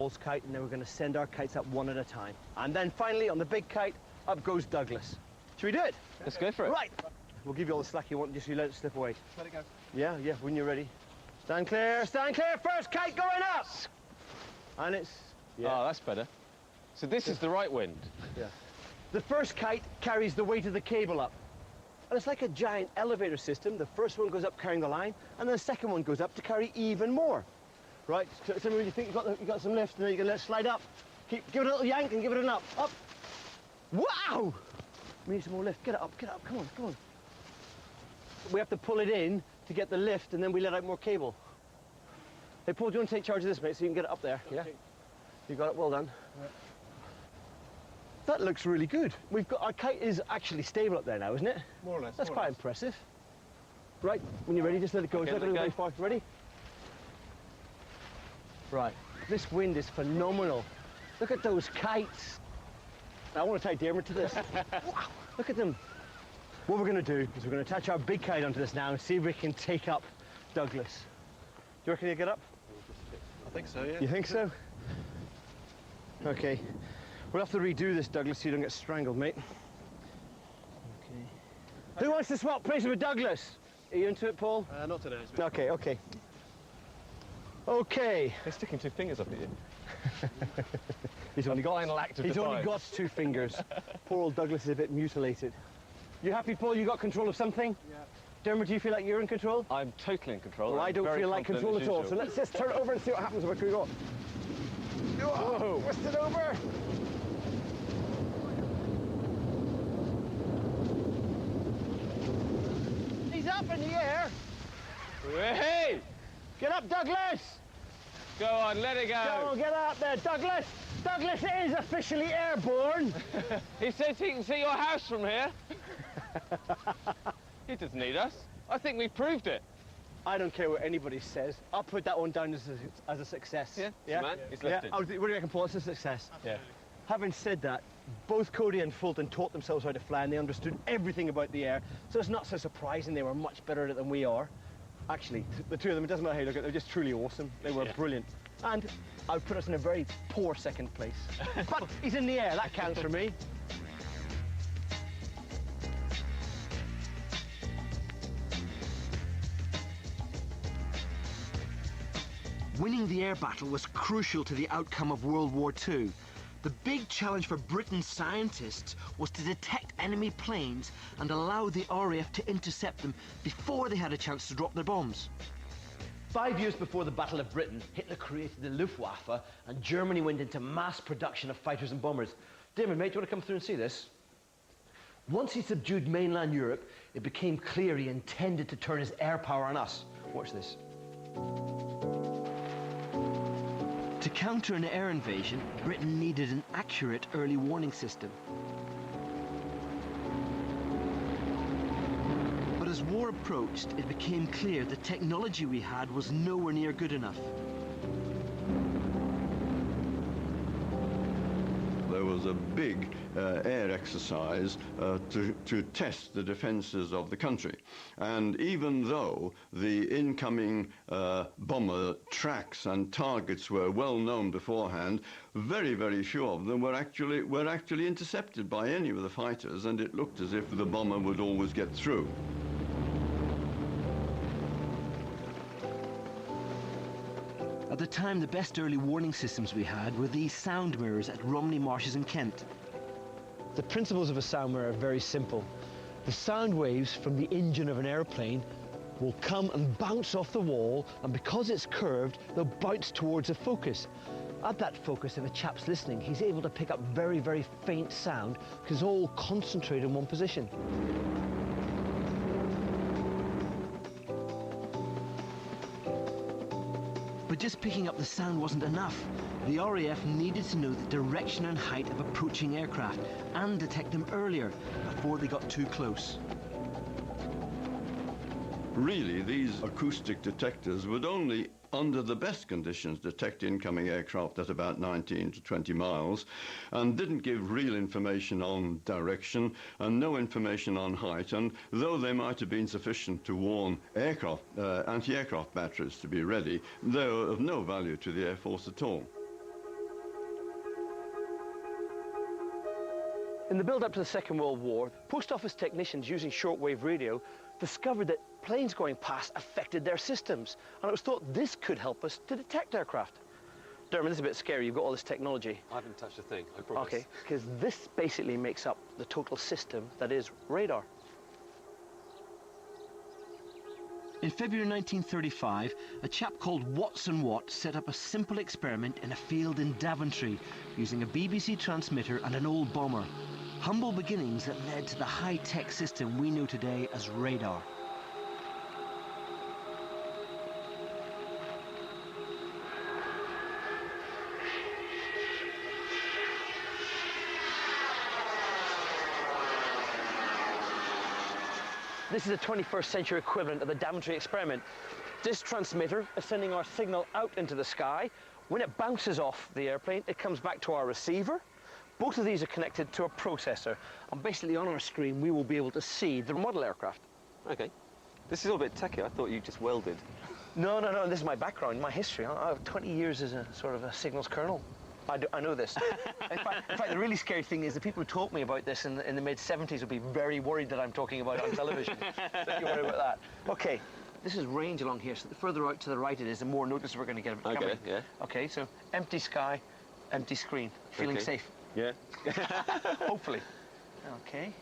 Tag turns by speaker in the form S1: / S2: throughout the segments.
S1: Paul's kite, and then we're going to send our kites up one at a time. And then finally, on the big kite, up goes Douglas. Should we do it?
S2: Let's go for it.
S1: Right. We'll give you all the slack you want, just you let it slip away.
S3: Let it go.
S1: Yeah, when you're ready. Stand clear, first kite going up! And it's...
S2: Yeah. Oh, that's better. So this is the right wind?
S1: Yeah. The first kite carries the weight of the cable up. And it's like a giant elevator system. The first one goes up carrying the line, and then the second one goes up to carry even more. Right, so when you think you've got some lift, and then you can let it slide up. Give it a little yank and give it an up. Up. Wow! We need some more lift. Get it up, come on. We have to pull it in to get the lift, and then we let out more cable. Hey, Paul, do you want to take charge of this, mate, so you can get it up there? Yeah? You got it, well done. Yeah. That looks really good. Our kite is actually stable up there now, isn't it?
S3: More or less.
S1: That's quite impressive. Right, when you're ready, just let it go.
S2: Okay,
S1: It's not going to go very far. Ready? Right, this wind is phenomenal. Look at those kites. I want to tie Dermot to this. Wow, look at them. What we're going to do is we're going to attach our big kite onto this now and see if we can take up Douglas. Do you reckon you'll get up?
S3: I think so, yeah.
S1: You think so? Okay. We'll have to redo this, Douglas, so you don't get strangled, mate. Okay. Who wants to swap places with Douglas? Are you into it, Paul?
S3: Not today.
S1: Okay. Okay.
S2: They're sticking two fingers up at you.
S1: He's only got
S2: defiance.
S1: 2 fingers. Poor old Douglas is a bit mutilated. You happy, Paul? You got control of something? Yeah. Dermot, do you feel like you're in control?
S2: I'm totally in control.
S1: Well, I don't feel like control at all. So let's just turn it over and see what happens. What we got? Whoa! Twist it over. He's up in the air.
S2: Hey!
S1: Get up, Douglas!
S2: Go on, let it go.
S1: Go on, get up there, Douglas! Douglas is officially airborne!
S2: He says he can see your house from here. He doesn't need us. I think we proved it.
S1: I don't care what anybody says. I'll put that one down as a success.
S2: Yeah? Man, he's lifted.
S1: What do you reckon, Paul? It's a success.
S2: Yeah.
S1: Having said that, both Cody and Fulton taught themselves how to fly, and they understood everything about the air, so it's not so surprising they were much better at it than we are. Actually, the two of them, it doesn't matter how you look at it, they're just truly awesome. They were brilliant. And I would put us in a very poor second place. But he's in the air, that counts for me. Winning the air battle was crucial to the outcome of World War II. The big challenge for Britain's scientists was to detect enemy planes and allow the RAF to intercept them before they had a chance to drop their bombs. 5 years before the Battle of Britain, Hitler created the Luftwaffe and Germany went into mass production of fighters and bombers. Damon, mate, do you want to come through and see this? Once he subdued mainland Europe, it became clear he intended to turn his air power on us. Watch this. To counter an air invasion, Britain needed an accurate early warning system. But as war approached, it became clear the technology we had was nowhere near good enough.
S4: There was a big air exercise to test the defences of the country. And even though the incoming bomber tracks and targets were well known beforehand, very, very few of them were actually intercepted by any of the fighters, and it looked as if the bomber would always get through.
S1: At the time, the best early warning systems we had were these sound mirrors at Romney Marshes in Kent. The principles of a sound mirror are very simple. The sound waves from the engine of an airplane will come and bounce off the wall, and because it's curved, they'll bounce towards a focus. At that focus, if a chap's listening, he's able to pick up very, very faint sound because it's all concentrated in one position. But just picking up the sound wasn't enough. The RAF needed to know the direction and height of approaching aircraft and detect them earlier, before they got too close.
S4: Really, these acoustic detectors would only, under the best conditions, detect incoming aircraft at about 19 to 20 miles, and didn't give real information on direction and no information on height, and though they might have been sufficient to warn anti-aircraft batteries to be ready, they were of no value to the Air Force at all.
S1: In the build-up to the Second World War, post office technicians using shortwave radio discovered that planes going past affected their systems, and it was thought this could help us to detect aircraft. Dermot, this is a bit scary. You've got all this technology.
S3: I haven't touched a thing, I promise.
S1: Okay, because this basically makes up the total system that is radar. In February 1935, a chap called Watson Watt set up a simple experiment in a field in Daventry using a BBC transmitter and an old bomber. Humble beginnings that led to the high-tech system we know today as radar. This is the 21st century equivalent of the Daventry experiment. This transmitter is sending our signal out into the sky. When it bounces off the airplane, it comes back to our receiver. Both of these are connected to a processor, and basically on our screen we will be able to see the model aircraft.
S3: Okay. This is all a bit techy. I thought you just welded.
S1: No, this is my background, my history. I have 20 years as a sort of a signals colonel. I know this. In fact, the really scary thing is the people who taught me about this in the mid-70s will be very worried that I'm talking about it on television. Don't you worry about that. Okay, this is range along here, so the further out to the right it is, the more notice we're going to get of it coming.
S3: Okay, yeah.
S1: Okay, so empty sky, empty screen. Feeling
S3: Okay.
S1: safe?
S3: Yeah.
S1: Hopefully. Okay.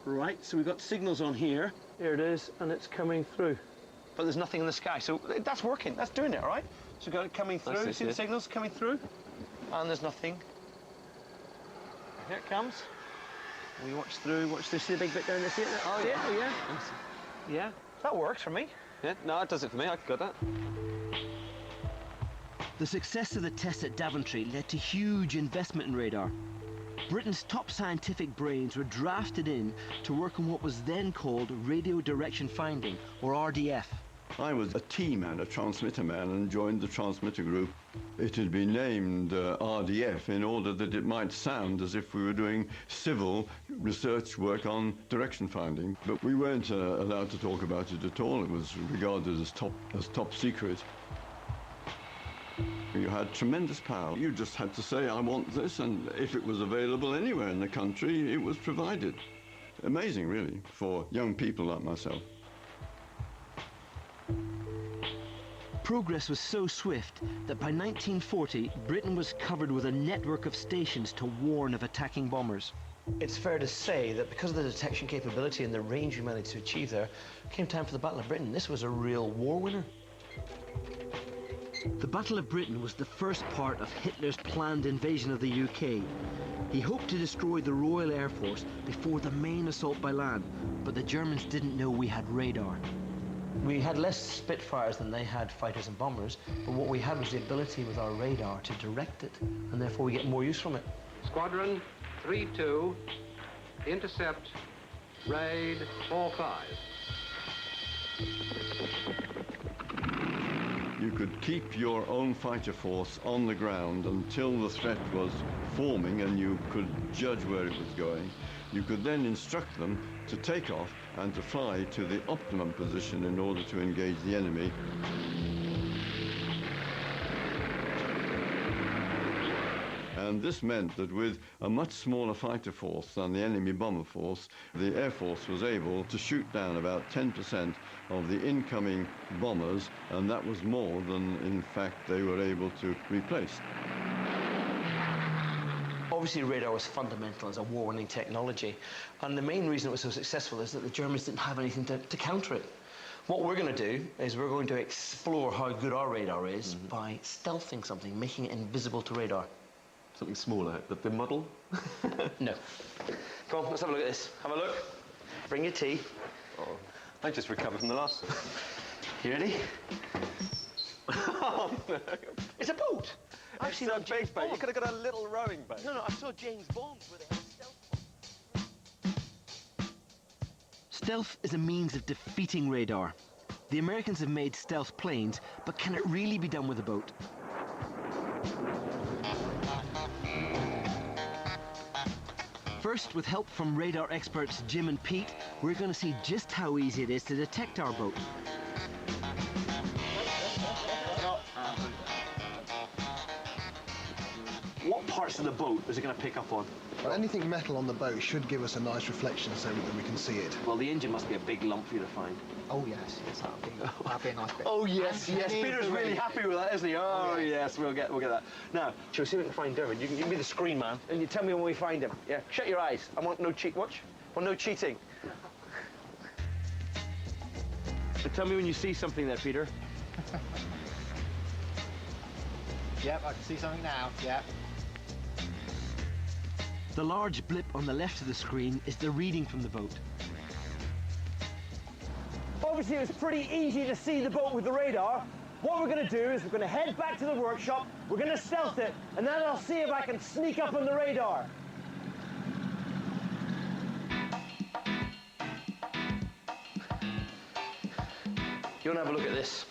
S1: Right, so we've got signals on here. Here it is, and it's coming through. But there's nothing in the sky, so that's working. That's doing it, all right? So we've got it coming through.
S3: That's
S1: See the
S3: it.
S1: signals coming through? And there's nothing. Here it comes. We watch through, see the big bit down there, see it?
S3: Oh,
S1: See
S3: yeah.
S1: it? Oh, yeah. Yeah, that works for me.
S3: Yeah, no, it does it for me. I got that.
S5: The success of the test at Daventry led to huge investment in radar. Britain's top scientific brains were drafted in to work on what was then called radio direction finding, or RDF.
S4: I was a T man, a transmitter man, and joined the transmitter group. It had been named RDF in order that it might sound as if we were doing civil research work on direction finding. But we weren't allowed to talk about it at all. It was regarded as top secret. You had tremendous power. You just had to say, I want this, and if it was available anywhere in the country, it was provided. Amazing, really, for young people like myself.
S5: Progress was so swift that by 1940, Britain was covered with a network of stations to warn of attacking bombers.
S1: It's fair to say that because of the detection capability and the range we managed to achieve there, it came time for the Battle of Britain. This was a real war winner.
S5: The Battle of Britain was the first part of Hitler's planned invasion of the UK. He hoped to destroy the Royal Air Force before the main assault by land, but the Germans didn't know we had radar.
S1: We had less Spitfires than they had fighters and bombers, but what we had was the ability with our radar to direct it, and therefore we get more use from it.
S6: Squadron 3-2, intercept, raid 4-5.
S4: You could keep your own fighter force on the ground until the threat was forming and you could judge where it was going. You could then instruct them to take off and to fly to the optimum position in order to engage the enemy. And this meant that with a much smaller fighter force than the enemy bomber force, the Air Force was able to shoot down about 10% of the incoming bombers, and that was more than, in fact, they were able to replace.
S1: Obviously, radar was fundamental as a war-winning technology, and the main reason it was so successful is that the Germans didn't have anything to counter it. What we're going to do is we're going to explore how good our radar is by stealthing something, making it invisible to radar.
S3: Something smaller. The model?
S1: No. Come on, let's have a look at this. Have a look. Bring your tea.
S3: Oh, I just recovered from the last one.
S1: You ready?
S3: Oh, no.
S1: It's a boat. I've seen on James Bond.
S3: You could have got a little rowing boat.
S1: No, I saw James Bond where they had a stealth boat.
S5: Stealth is a means of defeating radar. The Americans have made stealth planes, but can it really be done with a boat? First, with help from radar experts Jim and Pete, we're going to see just how easy it is to detect our boat.
S1: what parts of the boat is it going to pick up on?
S7: Well, anything metal on the boat should give us a nice reflection so that we can see it.
S1: Well, the engine must be a big lump for you to find.
S8: Oh yes, that'll be a nice bit.
S1: Oh yes,
S8: And
S1: yes.
S8: any of
S1: Peter's
S8: the
S1: really
S8: radio-
S1: happy with that, isn't he? Oh yes, we'll get that. Now, shall we see if we can find Dermot? You can be the screen man, and you tell me when we find him. Yeah. Shut your eyes. I want no cheat. Watch. Well, no cheating. So tell me when you see something there, Peter.
S8: Yep, I can see something now. Yep.
S5: The large blip on the left of the screen is the reading from the boat.
S1: Obviously, it was pretty easy to see the boat with the radar. What we're going to do is we're going to head back to the workshop, we're going to stealth it, and then I'll see if I can sneak up on the radar. You want to have a look at this?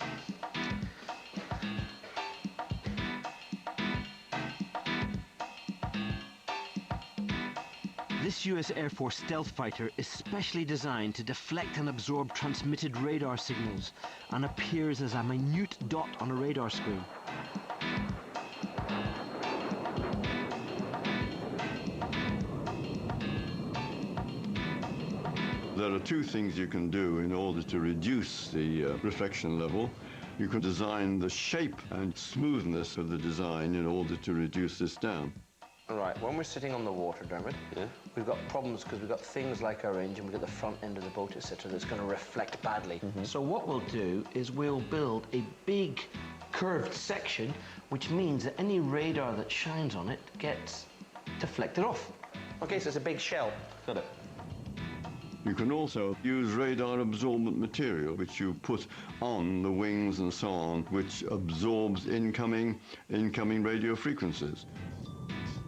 S5: This US Air Force stealth fighter is specially designed to deflect and absorb transmitted radar signals and appears as a minute dot on a radar screen.
S4: There are two things you can do in order to reduce the reflection level. You can design the shape and smoothness of the design in order to reduce this down.
S5: All right, when we're sitting on the water, Dermot, we've got problems because we've got things like our engine, we've got the front end of the boat, etc., that's going to reflect badly. So what we'll do is we'll build a big curved section, which means that any radar that shines on it gets deflected off. Okay, so it's a big shell.
S3: Got it.
S4: You can also use radar absorbent material, which you put on the wings and so on, which absorbs incoming radio frequencies.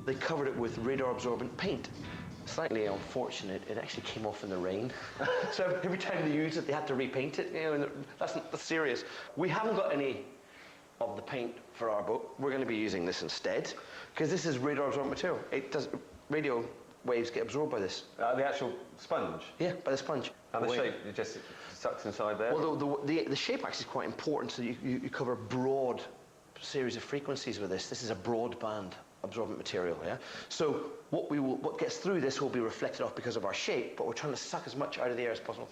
S1: They covered it with radar absorbent paint. Slightly unfortunate, it actually came off in the rain. So every time they used it, they had to repaint it. You know, and that's serious. We haven't got any of the paint for our boat. We're going to be using this instead, because this is radar absorbent material. It does, radio waves get absorbed by this.
S3: The actual sponge?
S1: Yeah, by the sponge.
S3: And the shape, it just sucks inside there?
S1: Well, the shape actually is quite important, so you cover a broad series of frequencies with this. This is a broadband absorbent material, yeah? So what gets through this will be reflected off because of our shape, but we're trying to suck as much out of the air as possible.